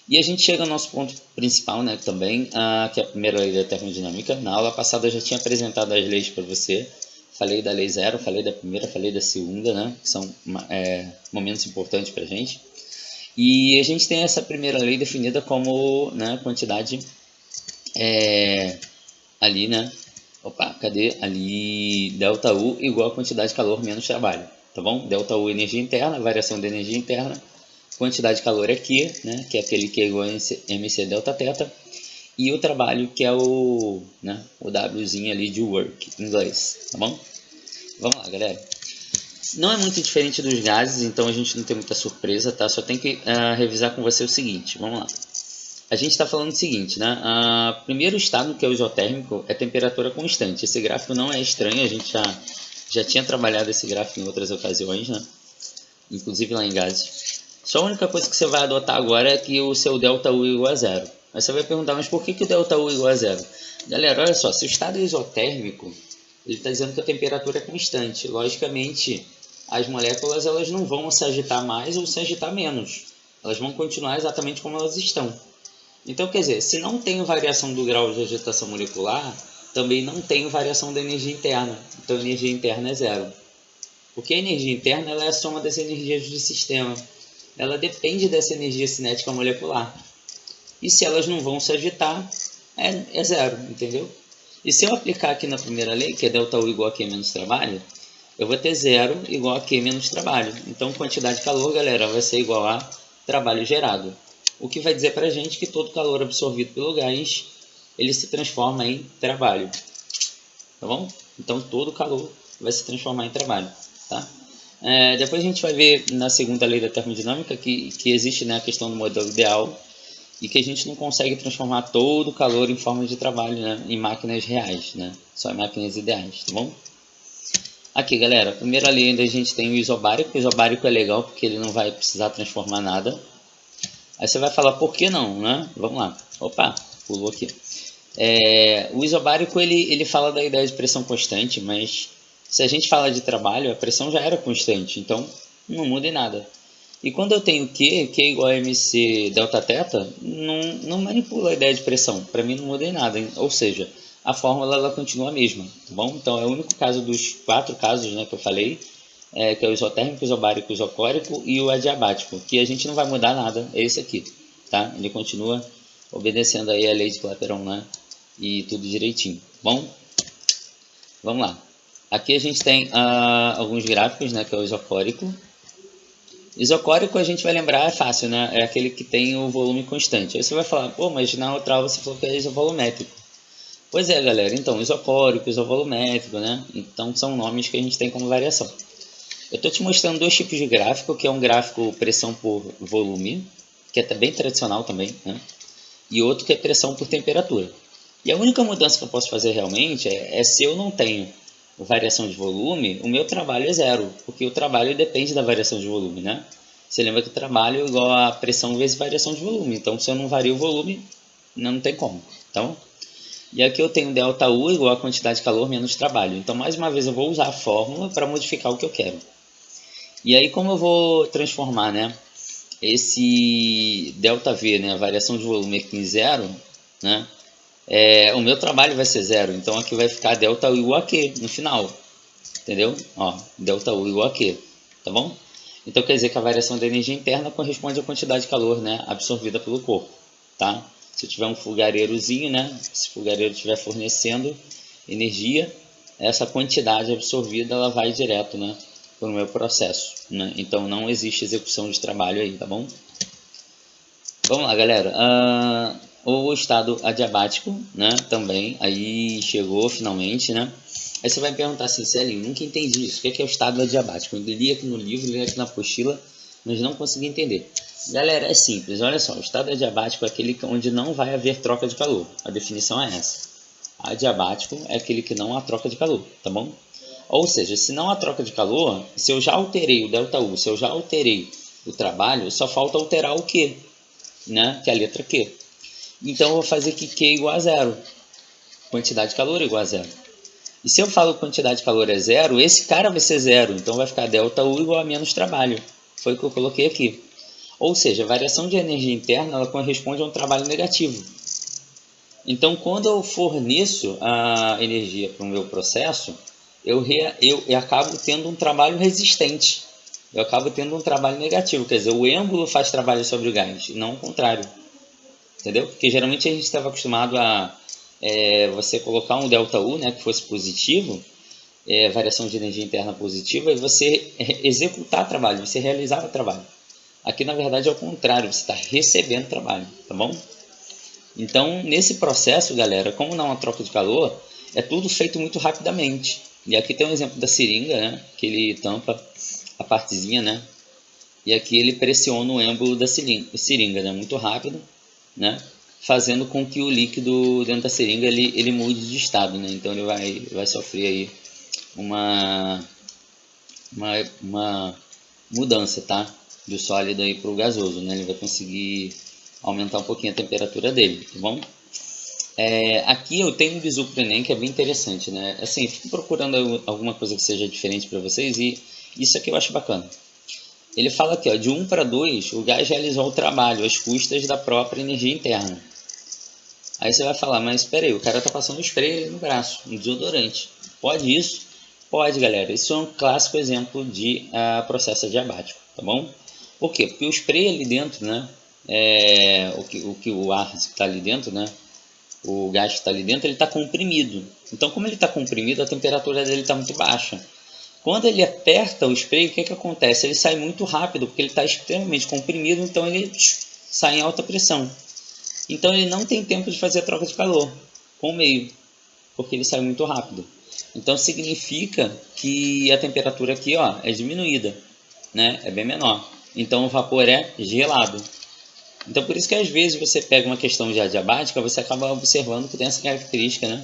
E a gente chega ao nosso ponto principal, né, também, que é a primeira lei da termodinâmica. Na aula passada eu já tinha apresentado as leis para você. Falei da lei zero, falei da primeira, falei da segunda, né, que são momentos importantes para a gente. E a gente tem essa primeira lei definida como, né, quantidade ali, né, cadê? Ali, ΔU igual a quantidade de calor menos trabalho, tá bom? ΔU energia interna, variação da energia interna, quantidade de calor é Q, né, que é aquele Q igual a mc delta θ, e o trabalho que é o, né, o Wzinho ali de work, em inglês, tá bom? Vamos lá, galera. Não é muito diferente dos gases, então a gente não tem muita surpresa, tá? Só tem que revisar com você o seguinte, vamos lá. A gente está falando o seguinte, né? Primeiro estado, que é o isotérmico, é temperatura constante. Esse gráfico não é estranho, a gente já tinha trabalhado esse gráfico em outras ocasiões, né? Inclusive lá em gases. Só a única coisa que você vai adotar agora é que o seu ΔU é igual a zero. Aí você vai perguntar, mas por que o ΔU é igual a zero? Galera, olha só, se o estado é isotérmico, ele está dizendo que a temperatura é constante. Logicamente, as moléculas elas não vão se agitar mais ou se agitar menos. Elas vão continuar exatamente como elas estão. Então, quer dizer, se não tem variação do grau de agitação molecular, também não tem variação da energia interna. Então, a energia interna é zero. Porque a energia interna ela é a soma das energias do sistema. Ela depende dessa energia cinética molecular. E se elas não vão se agitar, é zero, entendeu? E se eu aplicar aqui na primeira lei, que é ΔU igual a Q menos trabalho, eu vou ter zero igual a Q menos trabalho. Então, quantidade de calor, galera, vai ser igual a trabalho gerado. O que vai dizer para a gente que todo calor absorvido pelo gás, ele se transforma em trabalho. Tá bom? Então, todo calor vai se transformar em trabalho. Tá? Depois a gente vai ver na segunda lei da termodinâmica que existe, né, a questão do modelo ideal e que a gente não consegue transformar todo o calor em forma de trabalho, né, em máquinas reais, né, só em máquinas ideais, tá bom? Aqui, galera, a primeira lei ainda a gente tem o isobárico. O isobárico é legal porque ele não vai precisar transformar nada. Aí você vai falar, por que não, né? Vamos lá. Opa, pulou aqui. O isobárico, ele fala da ideia de pressão constante, mas se a gente fala de trabalho, a pressão já era constante, então não muda em nada. E quando eu tenho Q igual a mc delta θ, não manipula a ideia de pressão, para mim não muda em nada, ou seja, a fórmula ela continua a mesma, tá bom? Então é o único caso dos 4 casos, né, que eu falei, que é o isotérmico, isobárico, isocórico e o adiabático, que a gente não vai mudar nada, é esse aqui, tá? Ele continua obedecendo aí a lei de Clapeyron, né? E tudo direitinho, bom? Vamos lá. Aqui a gente tem alguns gráficos, né, que é o isocórico. Isocórico a gente vai lembrar, é fácil, né? É aquele que tem o volume constante. Aí você vai falar, pô, mas na outra aula você falou que é isovolumétrico. Pois é, galera, então, isocórico, isovolumétrico, né? Então são nomes que a gente tem como variação. Eu estou te mostrando dois tipos de gráfico, que é um gráfico pressão por volume, que é bem tradicional também, né? E outro que é pressão por temperatura. E a única mudança que eu posso fazer realmente é se eu não tenho variação de volume, o meu trabalho é zero, porque o trabalho depende da variação de volume, né? Você lembra que o trabalho é igual a pressão vezes variação de volume, então se eu não vario o volume, não tem como, então... E aqui eu tenho ΔU igual a quantidade de calor menos trabalho, então mais uma vez eu vou usar a fórmula para modificar o que eu quero. E aí como eu vou transformar, né, esse ΔV, né, a variação de volume aqui em zero, né, o meu trabalho vai ser zero, então aqui vai ficar ΔU igual a Q no final, entendeu? Ó, ΔU igual a Q, tá bom? Então quer dizer que a variação da energia interna corresponde à quantidade de calor, né, absorvida pelo corpo, tá? Se eu tiver um fogareirozinho, né, se o fogareiro estiver fornecendo energia, essa quantidade absorvida ela vai direto, né, para o meu processo, né? Então não existe execução de trabalho aí, tá bom? Vamos lá, galera. O estado adiabático, né, também, aí chegou finalmente, né? Aí você vai me perguntar assim, Celinho, nunca entendi isso, o que é o estado adiabático? Eu li aqui no livro, li aqui na apostila, mas não consegui entender. Galera, é simples, olha só, o estado adiabático é aquele onde não vai haver troca de calor, a definição é essa. Adiabático é aquele que não há troca de calor, tá bom? Ou seja, se não há troca de calor, se eu já alterei o ΔU, se eu já alterei o trabalho, só falta alterar o Q, né? Que é a letra Q. Então eu vou fazer que Q igual a zero, quantidade de calor igual a zero. E se eu falo quantidade de calor é zero, esse cara vai ser zero, então vai ficar ΔU igual a menos trabalho. Foi o que eu coloquei aqui. Ou seja, a variação de energia interna ela corresponde a um trabalho negativo. Então, quando eu forneço a energia para o meu processo, eu acabo tendo um trabalho resistente. Eu acabo tendo um trabalho negativo. Quer dizer, o êmbolo faz trabalho sobre o gás, e não o contrário. Entendeu? Porque geralmente a gente estava acostumado a você colocar um ΔU, né, que fosse positivo, variação de energia interna positiva, e você executar trabalho, você realizava trabalho. Aqui, na verdade, é o contrário, você está recebendo trabalho, tá bom? Então, nesse processo, galera, como não há troca de calor, é tudo feito muito rapidamente. E aqui tem um exemplo da seringa, né, que ele tampa a partezinha, né, e aqui ele pressiona o êmbolo da seringa, né, muito rápido, né, fazendo com que o líquido dentro da seringa ele mude de estado, né, então ele vai sofrer aí uma mudança, tá, do sólido aí para o gasoso, né, ele vai conseguir aumentar um pouquinho a temperatura dele, tá bom? Aqui eu tenho um bizu pro Enem que é bem interessante, né? Assim, fico procurando alguma coisa que seja diferente para vocês e isso aqui eu acho bacana. Ele fala aqui, ó, de 1 para 2, o gás realizou o trabalho às custas da própria energia interna. Aí você vai falar, mas espera aí, o cara tá passando spray no braço, um desodorante. Pode isso? Pode, galera. Isso é um clássico exemplo de processo adiabático, tá bom? Por quê? Porque o spray ali dentro, né? O ar que está ali dentro, né? O gás que está ali dentro, ele está comprimido. Então, como ele está comprimido, a temperatura dele está muito baixa. Quando ele aperta o spray, o que acontece? Ele sai muito rápido, porque ele está extremamente comprimido, então ele sai em alta pressão. Então, ele não tem tempo de fazer a troca de calor com o meio, porque ele sai muito rápido. Então, significa que a temperatura aqui, ó, é diminuída, né? É bem menor. Então, o vapor é gelado. Então, por isso que às vezes você pega uma questão de adiabática, você acaba observando que tem essa característica, né?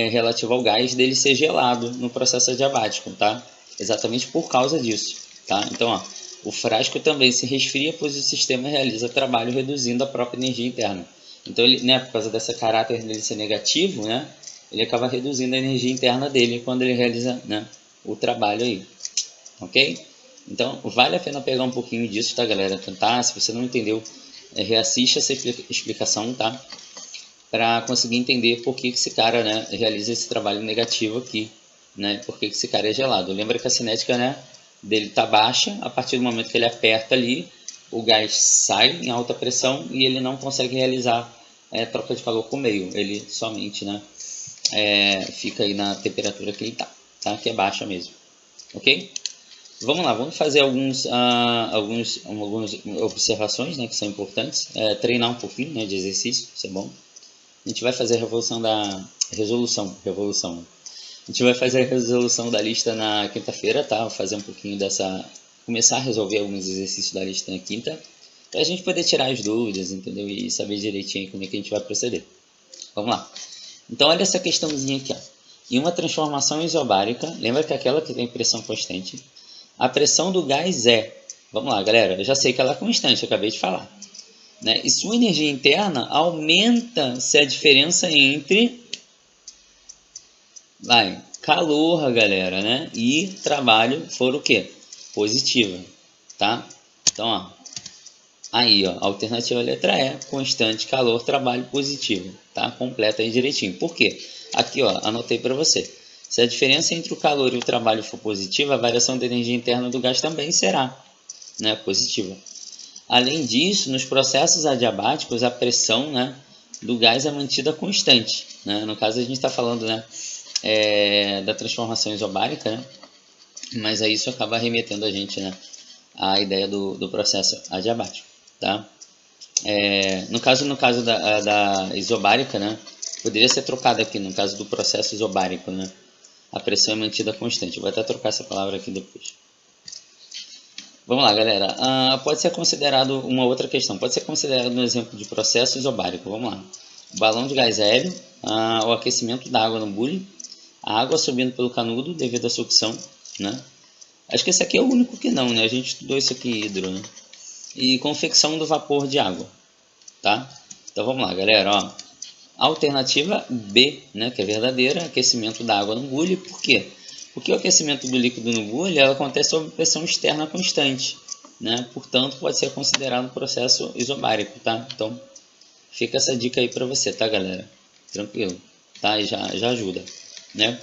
Relativa ao gás dele ser gelado no processo adiabático, tá? Exatamente por causa disso, tá? Então, ó, o frasco também se resfria, pois o sistema realiza trabalho reduzindo a própria energia interna. Então, ele, né, por causa dessa caráter dele ser negativo, né? Ele acaba reduzindo a energia interna dele quando ele realiza, né, o trabalho aí, ok? Então, vale a pena pegar um pouquinho disso, tá, galera? Tentar, se você não entendeu, reassiste essa explicação, tá? Para conseguir entender por que esse cara, né, realiza esse trabalho negativo aqui, né? Por que esse cara é gelado. Lembra que a cinética, né, dele tá baixa, a partir do momento que ele aperta ali, o gás sai em alta pressão e ele não consegue realizar troca de calor com o meio. Ele somente, né, fica aí na temperatura que ele tá? Que é baixa mesmo, ok? Vamos lá, vamos fazer algumas observações, né, que são importantes, treinar um pouquinho, né, de exercício, isso é bom. A gente vai fazer a resolução. A gente vai fazer a resolução da lista na quinta-feira, tá? Vou fazer um pouquinho começar a resolver alguns exercícios da lista na quinta, para a gente poder tirar as dúvidas, entendeu? E saber direitinho como é que a gente vai proceder. Vamos lá. Então, olha essa questãozinha aqui, ó. Em uma transformação isobárica, lembra que aquela que tem pressão constante, a pressão do gás vamos lá, galera, eu já sei que ela é constante, eu acabei de falar, né? E sua energia interna aumenta se a diferença entre calor, galera, né, e trabalho for o quê? Positiva, tá? Então, ó, aí, ó, alternativa letra E, constante, calor, trabalho positivo, tá? Completa aí direitinho. Por quê? Aqui, ó, anotei para você. Se a diferença entre o calor e o trabalho for positiva, a variação da energia interna do gás também será, né, positiva. Além disso, nos processos adiabáticos, a pressão, né, do gás é mantida constante, né? No caso, a gente está falando, né, da transformação isobárica, né? Mas aí isso acaba remetendo a gente, né, à ideia do processo adiabático, tá? No caso da isobárica, né, poderia ser trocado aqui, no caso do processo isobárico, né? A pressão é mantida constante. Eu vou até trocar essa palavra aqui depois. Vamos lá, galera. Pode ser considerado uma outra questão. Pode ser considerado um exemplo de processo isobárico. Vamos lá. O balão de gás hélio, o aquecimento da água no bule, a água subindo pelo canudo devido à sucção, né? Acho que esse aqui é o único que não, né? A gente estudou isso aqui em hidro, né? E confecção do vapor de água, tá? Então vamos lá, galera, ó. Alternativa B, né, que é verdadeira, aquecimento da água no bule. Por quê? Porque o aquecimento do líquido no bule acontece sob pressão externa constante, né? Portanto, pode ser considerado um processo isobárico, tá? Então, fica essa dica aí para você, tá, galera? Tranquilo, tá? E já ajuda, né?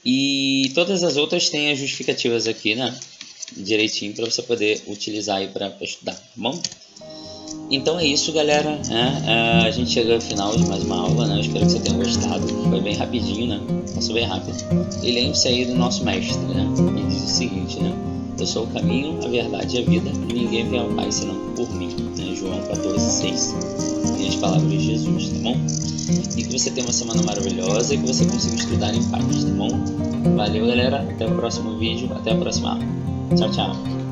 E todas as outras têm as justificativas aqui, né? Direitinho para você poder utilizar aí para estudar, tá bom? Então é isso, galera, né? A gente chega ao final de mais uma aula, né? Eu espero que você tenha gostado. Foi bem rapidinho, né? Passou bem rápido. E lembre-se aí do nosso mestre, né? Ele diz o seguinte, né? Eu sou o caminho, a verdade e a vida, e ninguém vem ao Pai senão por mim, né? João 14,6. E as palavras de Jesus, tá bom? E que você tenha uma semana maravilhosa e que você consiga estudar em paz, tá bom? Valeu, galera. Até o próximo vídeo, até a próxima aula. Tchau, tchau.